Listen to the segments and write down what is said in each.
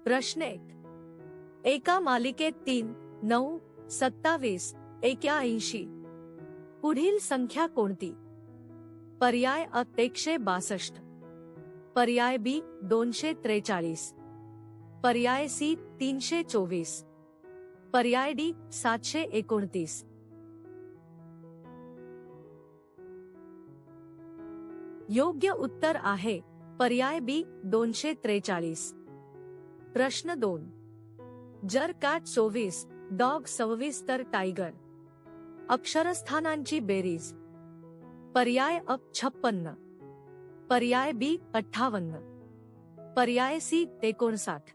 प्रश्न 1. एका मालिकेत 3, 9, 27, 81 पुढील संख्या कोणती? पर्याय अ 162, पर्याय बी 243, पर्याय सी 324, पर्याय डी 729. योग्य उत्तर आहे पर्याय बी 243. प्रश्न 2. जर कॅट 24, डॉग 26 तर टायगर. अक्षरस्थानांची बेरीज. पर्याय अ 56, पर्याय बी 58, पर्याय सी 59,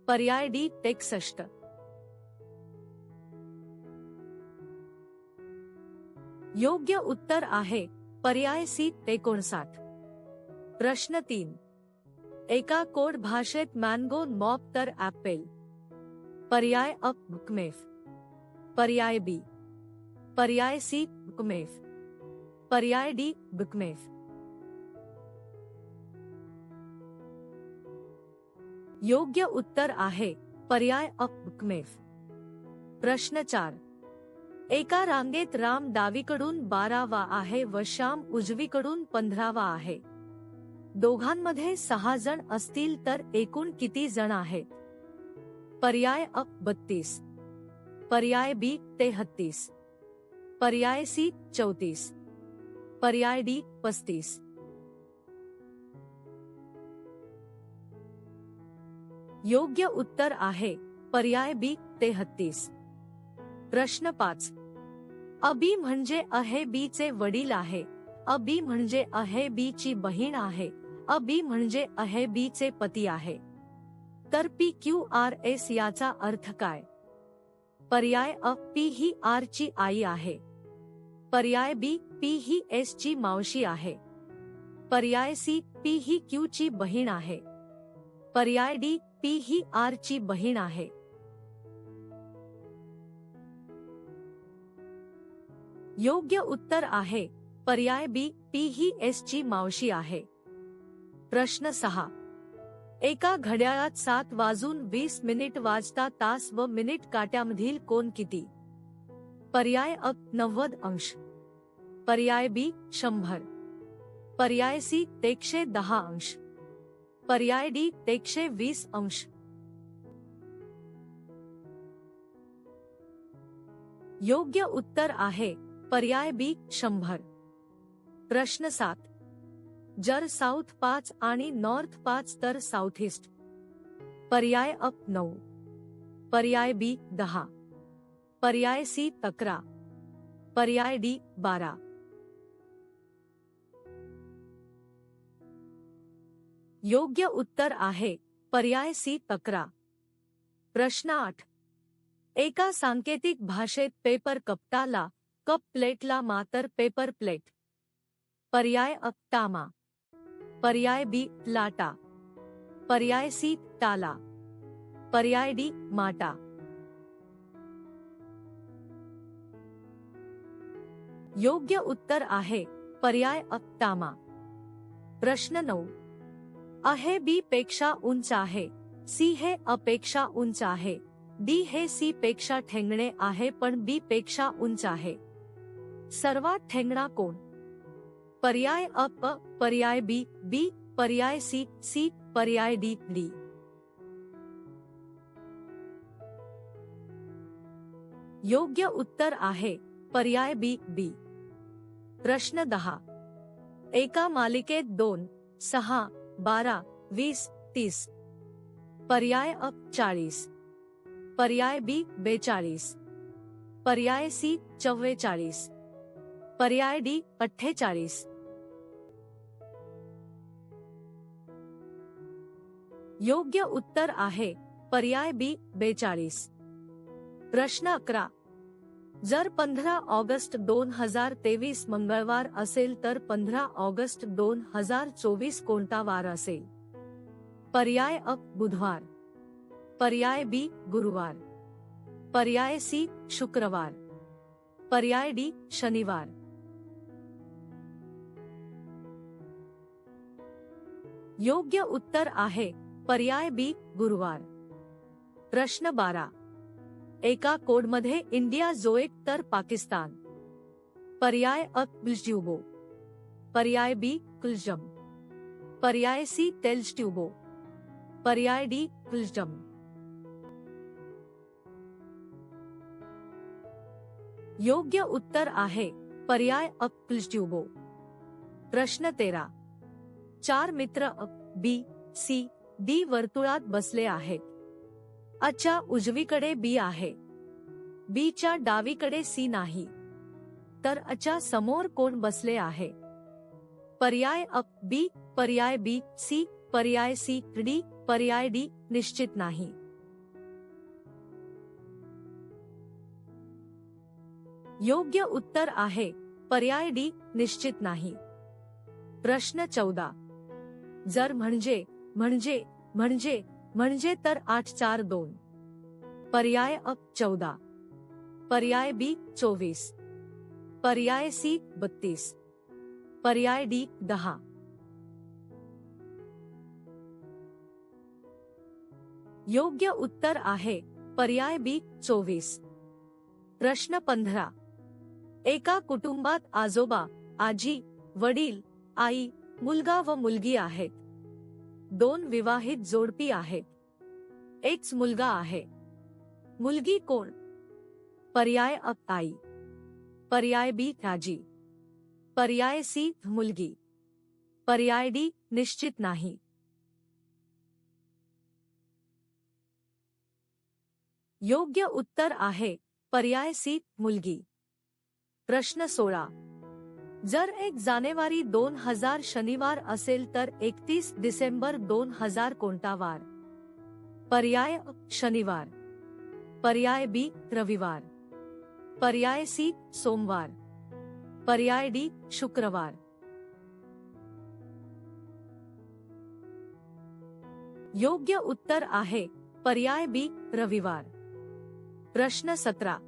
पर्याय डी 61. योग्य उत्तर आहे पर्याय सी 59. प्रश्न 3. एका कोड भाषेत मँगो मॉप तर ॲपल. पर्याय अ बुकमेफ, पर्याय बी, पर्याय सी बुकमेफ, पर्याय डी बुकमेफ. योग्य उत्तर आहे पर्याय अ बुकमेफ. प्रश्न 4. एका रांगेत राम डावीकडून 12वा आहे व श्याम उजवीकडून 15वा आहे. दोघांमध्ये 6 जण असतील तर एकूण किती जण आहेत? पर्याय अ 32, पर्याय बी 33, पर्याय सी 34, पर्याय डी 35. योग्य उत्तर आहे पर्याय बी 33. प्रश्न 5. अबी म्हणजे अहे बी चे वडील आहे. अबी म्हणजे अहे बी ची बहीण आहे. अबी म्हणजे अहे बी चे पती आहे. तर PQRS याचा अर्थ काय? पर्याय अ पी ही आर ची आई आहे, पर्याय बी पी ही एस ची मावशी आहे, पर्याय सी पी ही क्यू ची बहीण आहे, पर्याय डी पी ही आर ची बहीण आहे. योग्य उत्तर आहे पर्याय बी पी ही एस ची मावशी आहे. प्रश्न 6. एका घड्याळात 7:20 वाजता तास व मिनिट काट्यामधील कोन किती? पर्याय अ 90 अंश, पर्याय बी 100, पर्याय सी 110 अंश, पर्याय डी 120 अंश. योग्य उत्तर आहे पर्याय बी 100. प्रश्न 7. जर साऊथ 5 आणि नॉर्थ 5 तर साऊथ ईस्ट. पर्याय अ 9, पर्याय बी 10, पर्याय सी 11, पर्याय डी 12. योग्य उत्तर आहे पर्याय सी 11. प्रश्न 8. एका सांकेतिक भाषेत पेपर कपटाला कप प्लेटला मातर पेपर प्लेट. पर्याय अ तामा, पर्याय बी लाटा, पर्याय सी ताला, पर्याय डी माटा. योग्य उत्तर आहे पर्याय अ तामा. प्रश्न 9. अहे बी पेक्षा उंच आहे, सी हे अ पेक्षा उंच आहे, डी हे सी पेक्षा ठेंगणे आहे पण बी पेक्षा उंच आहे. सर्वात ठेंगणा कोण? पर्याय अ प, पर्याय बी बी, पर्याय सी सी, पर्याय डी डी. योग्य उत्तर आहे पर्याय बी बी. प्रश्न 10. एका मालिकेत 2, 6, 12, 20, 30. पर्याय अ 40, पर्याय बी 42, पर्याय सी 44, पर्याय डी 48. योग्य उत्तर आहे पर्याय बी 42. प्रश्न 11. जर 15 ऑगस्ट 2023 मंगळवार असेल तर 15 ऑगस्ट 2024 कोणता वार असेल? पर्याय अ बुधवार, पर्याय बी गुरुवार, पर्याय सी शुक्रवार, पर्याय डी शनिवार. योग्य उत्तर आहे पर्याय बी गुरुवार. प्रश्न 12. एका कोडमध्ये इंडिया जोएक तर पाकिस्तान. पर्याय अ कुलट्यूबो. पर्याय बी कुलजम. पर्याय सी टेल्स्ट्यूबो. पर्याय डी कुलजम. योग्य उत्तर आहे पर्याय अ कुलट्यूबो. प्रश्न 13. 4 मित्र अ, बी, सी, डी वर्तुळात बसले आहेत. अच्या उजवीकडे बी आहे. बीच्या डावीकडे सी नाही. तर अच्या समोर कोण बसले आहे? पर्याय अ, बी, पर्याय बी, सी, पर्याय सी, डी, पर्याय डी निश्चित नाही. योग्य उत्तर आहे पर्याय डी निश्चित नाही. प्रश्न 14. जर म्हणजे म्हणजे म्हणजे म्हणजे तर 8 4 2. पर्याय अ 14. पर्याय बी 24. पर्याय सी 32. पर्याय डी 10. योग्य उत्तर आहे पर्याय बी 24. प्रश्न 15. एका कुटुंबात आजोबा, आजी, वडील, आई, मुलगा व मुलगी आहेत. 2 विवाहित जोडपी आहेत. एकच मुलगा आहे. मुलगी कोण? पर्याय अ आई. पर्याय बी आजी. पर्याय सी मुलगी. पर्याय डी निश्चित नाही. योग्य उत्तर आहे पर्याय सी मुलगी. प्रश्न 16. जर 1 जानेवारी 2000 शनिवार असेल तर 31 डिसेंबर 2000 कोणता वार? पर्याय अ शनिवार. पर्याय बी रविवार. पर्याय सी सोमवार. पर्याय डी शुक्रवार. योग्य उत्तर आहे पर्याय बी रविवार. प्रश्न 17.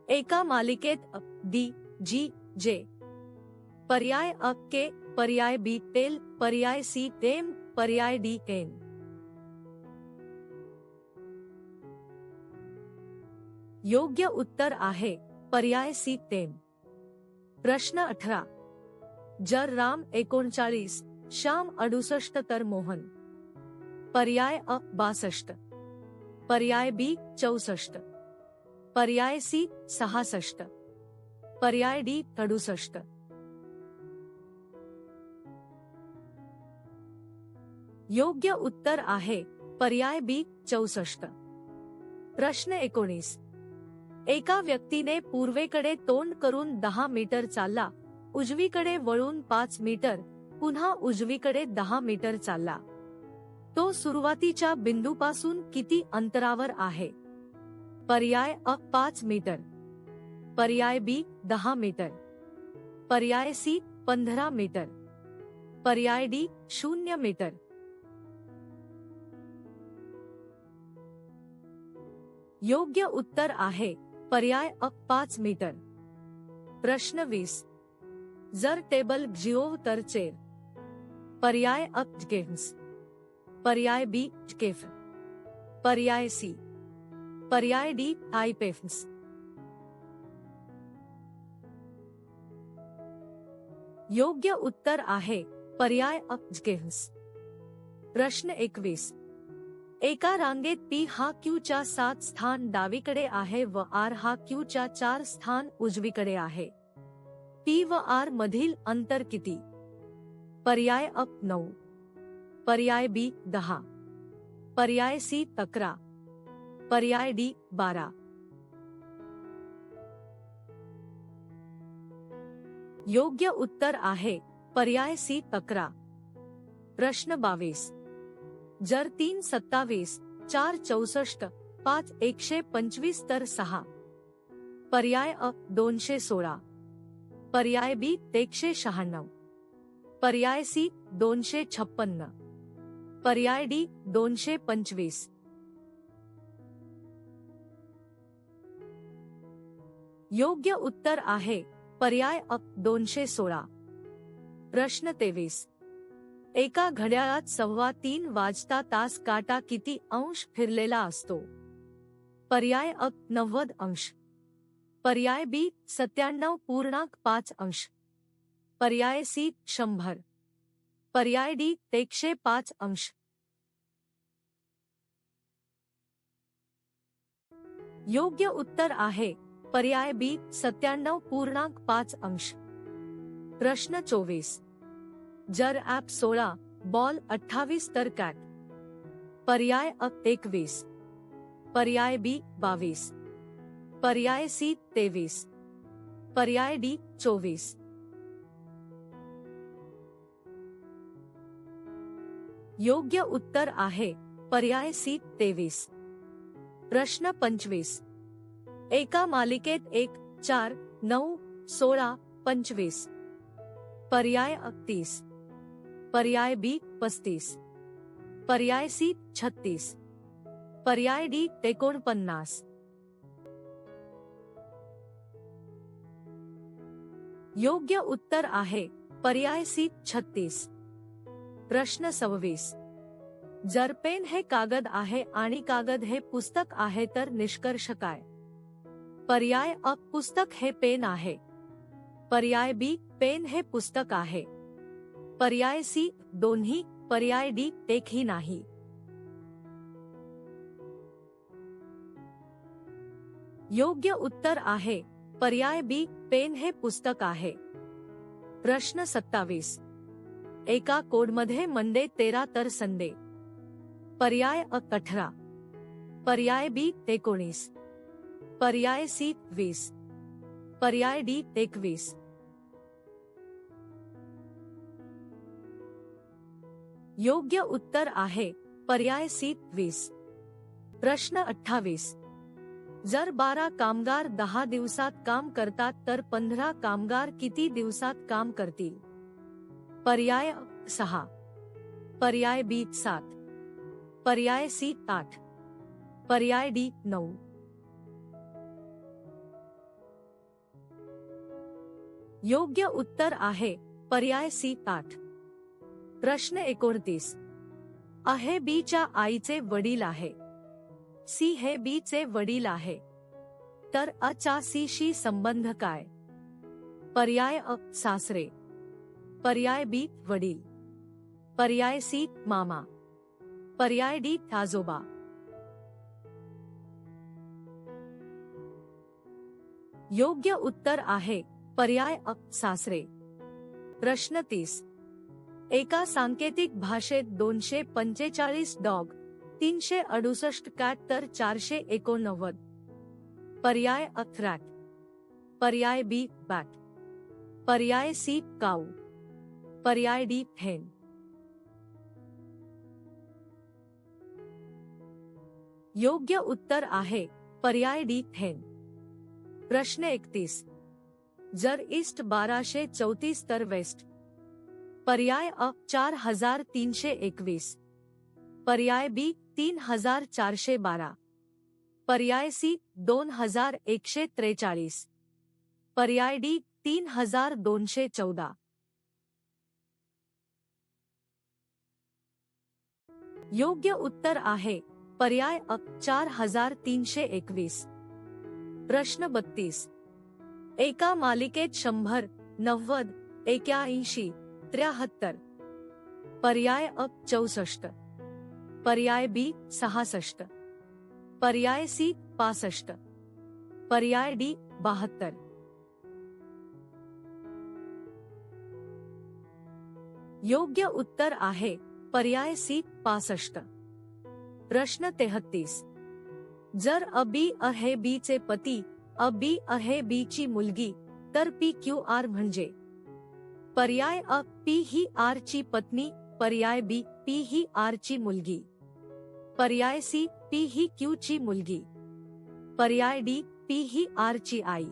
एका मालिकेत अ, डी, जी, जे. पर्याय अ के, पर्याय बी तेल, पर्याय सी एम, पर्याय डी एन. योग्य उत्तर आहे पर्याय सी तेम. प्रश्न 18. जर राम 39, श्याम 68 तर मोहन? पर्याय अ 62. पर्याय बी 64. पर्याय सी 66. पर्याय डी 68. योग्य उत्तर आहे पर्याय बी 64. प्रश्न 19. एका व्यक्तीने पूर्वेकडे तोंड करून 10 मीटर चालला, उजवीकडे वळून 5 मीटर, पुन्हा उजवीकडे 10 मीटर चालला. तो सुरुवातीच्या बिंदूपासून किती अंतरावर आहे? पर्याय अ 5 मीटर. पर्याय बी 10 मीटर. पर्याय सी 15 मीटर. पर्याय डी 0 मीटर. योग्य उत्तर आहे पर्याय अ 5 मीटर. प्रश्न 20. जर टेबल जिओ तर चेर? पर्याय अ गेम्स. पर्याय बी केफ. पर्याय सी. पर्याय डी आयपेफ्स. योग्य उत्तर आहे पर्याय अ गेम्स. प्रश्न 21. एका रांगेत पी हा क्यूच्या 7 स्थान डावीकडे आहे व आर हा क्यूच्या 4 स्थान उजवीकडे आहे. पी व आर मधील अंतर किती? पर्याय अ 9. पर्याय बी 10. पर्याय सी 11. पर्याय डी 12. योग्य उत्तर आहे पर्याय सी 11. प्रश्न 22. जर 3 27, 4 64, 5 125 तर 6? पर्याय अ 216. पर्याय बी 196. पर्याय सी 256. पर्याय डी 225. योग्य उत्तर आहे पर्याय अ 216. प्रश्न 23. एका घड्याळात 3:15 वाजता तास काटा किती अंश फिरलेला असतो? पर्याय अ 90 अंश, पर्याय बी 97.5 अंश, पर्याय सी 100, पर्याय डी 105 अंश. योग्य उत्तर आहे पर्याय बी 97.5 अंश. प्रश्न 24. जर ॲप 16, बॉल 28 तर कॅट? पर्याय अ 21, पर्याय बी 22, पर्याय सी 23, पर्याय डी 24. योग्य उत्तर आहे पर्याय सी 23. प्रश्न 25. एका मालिकेत 1, 4, 9, 16, 25. पर्याय अ 30, पर्याय बी 35, पर्याय सी 36, पर्याय डी 49. योग्य उत्तर आहे पर्याय सी 36. प्रश्न 26. जर पेन हे कागद आहे आणि कागद हे पुस्तक आहे तर निष्कर्ष काय? पर्याय अ पुस्तक हे पेन आहे, पर्याय बी पेन हे पुस्तक आहे, पर्याय सी दोन्ही, पर्याय डी एकही नाही. योग्य उत्तर आहे पर्याय बी पेन हे पुस्तक आहे. प्रश्न 27. एका कोडमध्ये मंडे 13 तर संडे? पर्याय अ 18, पर्याय बी 19, पर्याय सी 20, पर्याय डी 21. योग्य उत्तर आहे पर्याय सी 20. प्रश्न 28. जर 12 कामगार 10 दिवसात काम करतात तर 15 कामगार किती दिवसात काम करतील? पर्याय अ 6, पर्याय बी 7, पर्याय सी 8, पर्याय डी 9. योग्य उत्तर आहे पर्याय सी 8. प्रश्न 29. अ हे बी च्या आईचे वडील आहे, सी हे बी चे वडील आहे, तर अ चा सी शी संबंध काय? पर्याय अ सासरे, पर्याय बी वडील, पर्याय सी मामा, पर्याय डी आजोबा. योग्य उत्तर आहे पर्याय अ सासरे. प्रश्न 30. एका सांकेतिक भाषेत 245 डॉग, 368 कॅट तर 489. पर्याय अ रॅट, पर्याय बी बॅट, पर्याय सी काऊ, पर्याय डी हेन. योग्य उत्तर आहे पर्याय डी हेन. प्रश्न 31. जर ईस्ट 1234 तर वेस्ट? पर्याय अ 4321, पर्याय बी 3412, पर्याय सी 2143, पर्याय डी 3214. योग्य उत्तर आहे पर्याय अ 4321. प्रश्न 32. एका मालिकेत 100, 90, 81, 73. पर्याय अ 64, पर्याय बी 66, पर्याय सी 65, पर्याय डी 72. योग्य उत्तर आहे पर्याय सी 65. प्रश्न 33. जर अ बी अ हे बी चे पती, अ बी अ हे बी ची मुलगी, तर पी क्यू आर म्हणजे? पर्याय अ पी ही आर ची पत्नी, पर्याय बी पी ही आर ची मुलगी, पर्याय सी पी ही क्यू ची मुलगी, पर्याय डी पी ही आर ची आई.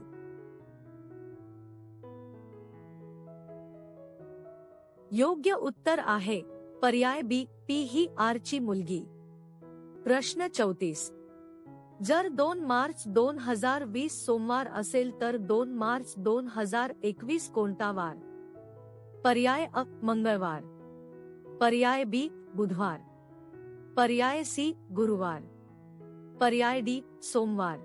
योग्य उत्तर आहे पर्याय बी पी ही आर ची मुलगी. प्रश्न 34. जर 2 मार्च 2020 सोमवार असेल तर 2 मार्च 2021 कोणता वार? पर्याय अ मंगळवार, पर्याय बी बुधवार, पर्याय सी गुरुवार, पर्याय डी सोमवार।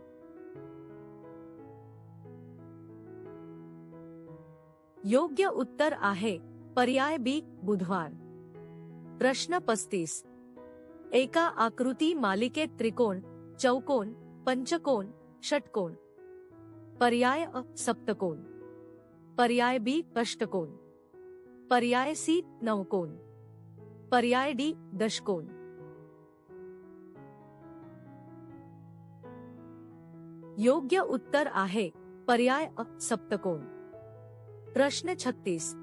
योग्य उत्तर आहे पर्याय बी बुधवार। प्रश्न 35, एका आकृती मालिकेत त्रिकोण, चौकोन, पंचकोन, षटकोन। पर्याय अ सप्तकोन, पर्याय बी अष्टकोन, पर्याय सी नवकोन, पर्याय डी दशकोन। योग्य उत्तर आहे पर्याय अ सप्तकोन। प्रश्न 36,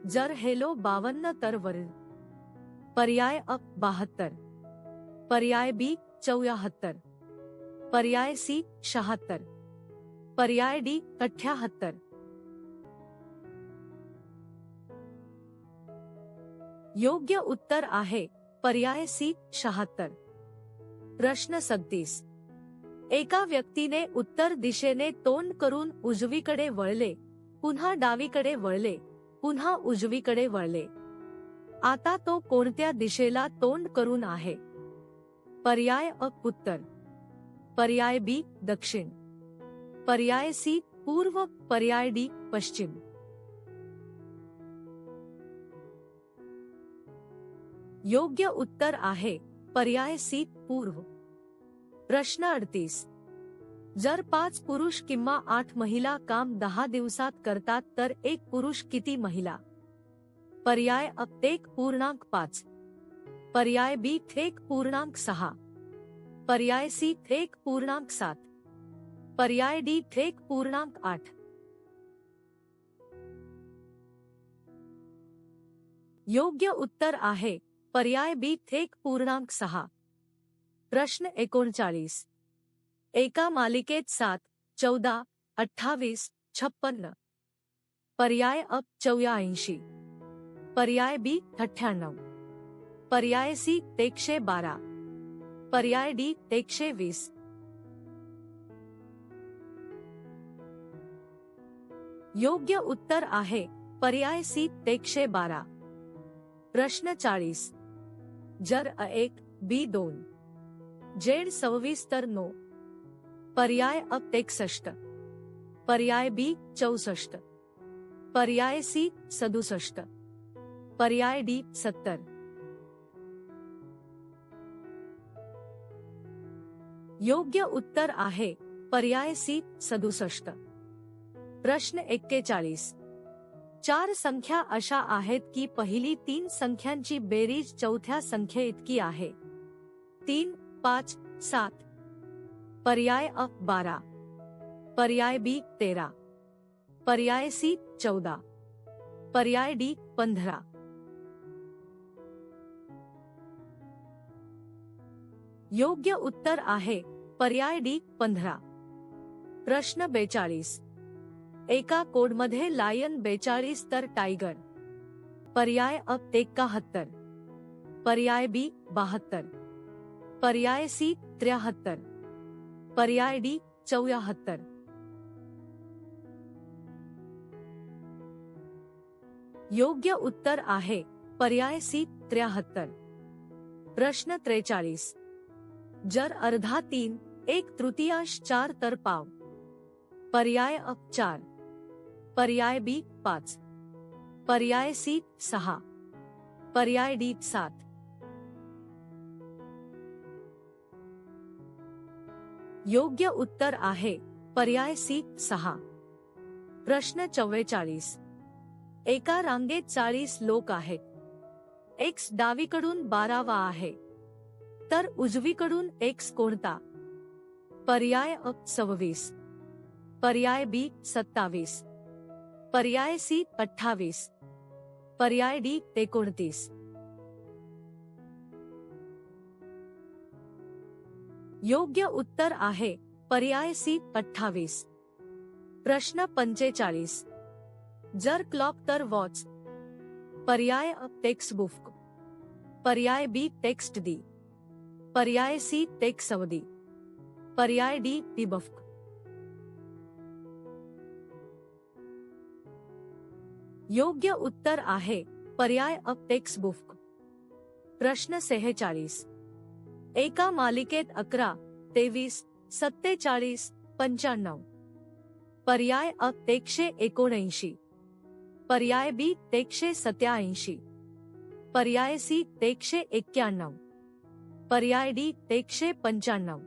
जर हेलो 52 तर वरील। पर्याय अ 72, पर्याय बी 74, पर्याय सी 76, पर्याय डी 78। योग्य उत्तर आहे पर्याय सी 76। प्रश्न 37, एका व्यक्तीने उत्तर दिशेने तोंड करून उजवीकडे वळले, पुन्हा डावीकडे वळले, पुन्हा उजवीकडे वळले। आता तो कोणत्या दिशेला तोंड करून आहे? पर्याय अ उत्तर, पर्याय बी दक्षिण, पर्याय सी पूर्व, पर्याय डी पश्चिम। योग्य उत्तर आहे पर्याय सी पूर्व। प्रश्न 38, जर 5 पुरुष किंवा 8 महिला काम 10 दिवसात करतात तर एक पुरुष किती महिला? पर्याय अ 1.5, पर्याय बी 1.6, पर्याय सी 1.7, पर्याय डी 1.8। योग्य उत्तर आहे पर्याय बी 1.6। प्रश्न 39, एका मालिकेत 7, 14, 28, 56। पर्याय अ 84, पर्याय बी 98, पर्याय सी 112, पर्याय डी 120। योग्य उत्तर आहे पर्याय सी 112। प्रश्न 40, जर अ 1, बी 2, जेड 26 तर नो। पर्याय अ 61, पर्याय बी 64, पर्याय सी 67, पर्याय डी 70। योग्य उत्तर आहे पर्याय सी 67। प्रश्न 41, 4 संख्या अशा आहेत की पहिली 3 संख्यांची बेरीज चौथ्या संख्येइतकी आहे। 3, 5, 7। पर्याय अ 12, पर्याय बी 13, पर्याय सी 14, पर्याय डी 15। योग्य उत्तर आहे पर्याय डी 15। प्रश्न 42, एका कोडमध्ये लायन 42 तर टायगर। पर्याय अ 71, पर्याय बी 72, पर्याय सी 73, पर्याय डी 74। योग्य उत्तर आहे पर्याय सी 73। प्रश्न 43, जर अर्धा 3, 1/3 4 तर पाव। पर्याय अ 4, पर्याय बी 5, पर्याय सी 6, पर्याय डी 7। योग्य उत्तर आहे पर्याय सी 6। प्रश्न 44, एका रांगेत 40 लोक आहेत। एक्स डावीकडून 12वा आहे, तर उजवीकडून एक्स कोणता? पर्याय अ 26, पर्याय बी 27, पर्याय सी 28, पर्याय डी 29। योग्य उत्तर आहे पर्याय सी 28। प्रश्न 45, जर क्लॉक तर वॉच। पर्याय अ टेक्स्टबुक, पर्याय बी टेक्स्ट डी, पर्याय सी टेक्स्ट अवधी, पर्याय डी टीबफ। योग्य उत्तर आहे पर्याय अ टेक्स्टबुक। प्रश्न 46. एका मालिकेत 11, 23, 47, 95. पर्याय अ 179, पर्याय बी 187, पर्याय सी 191, पर्याय डी 195.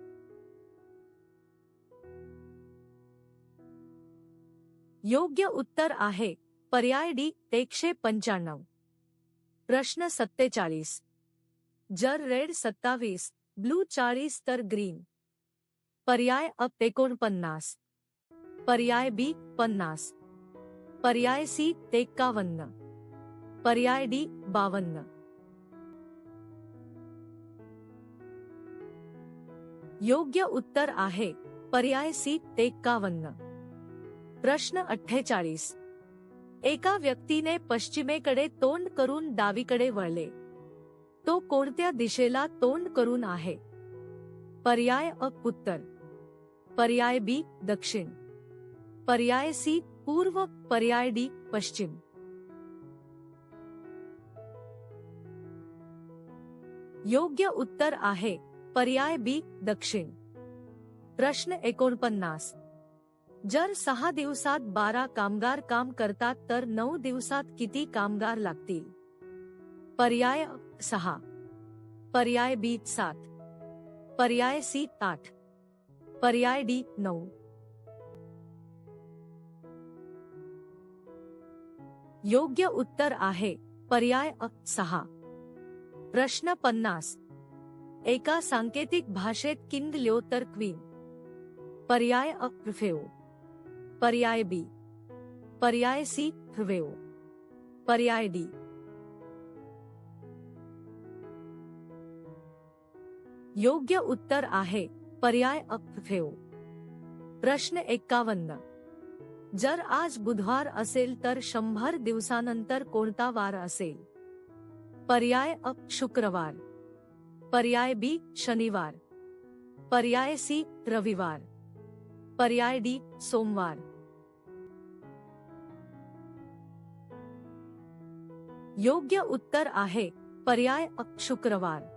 योग्य उत्तर आहे पर्याय डी 195. प्रश्न 47. जर रेड 27, ब्लू 40 तर ग्रीन. पर्याय अ 49, पर्याय बी 50, पर्याय सी 51, पर्याय डी 52. योग्य उत्तर आहे पर्याय सी 51. प्रश्न 48. एका व्यक्तीने पश्चिमेकडे तोंड करून डावीकडे वळले. तो कोणत्या दिशेला तोंड करून आहे? पर्याय अ उत्तर, पर्याय बी दक्षिण, पर्याय सी पूर्व, पर्याय डी पश्चिम. योग्य उत्तर आहे पर्याय बी दक्षिण. प्रश्न 49. जर 6 दिवसात 12 कामगार काम करतात तर 9 दिवसात किती कामगार लागतील? पर्याय अ 6, पर्याय बी 7, पर्याय सी 8, पर्याय डी 9. योग्य उत्तर आहे पर्याय अ 6. प्रश्न 50. एका सांकेतिक भाषेत किंग ल्यो तर क्वीन. पर्याय अ फेओ, पर्याय बी, पर्याय सी वेओ, पर्याय डी. योग्य उत्तर आहे पर्याय अ फेओ. प्रश्न 51. जर आज बुधवार असेल तर 100 दिवसानंतर कोणता वार असेल? पर्याय अ शुक्रवार, पर्याय बी शनिवार, पर्याय सी रविवार, पर्याय डी सोमवार. योग्य उत्तर आहे पर्याय अ शुक्रवार.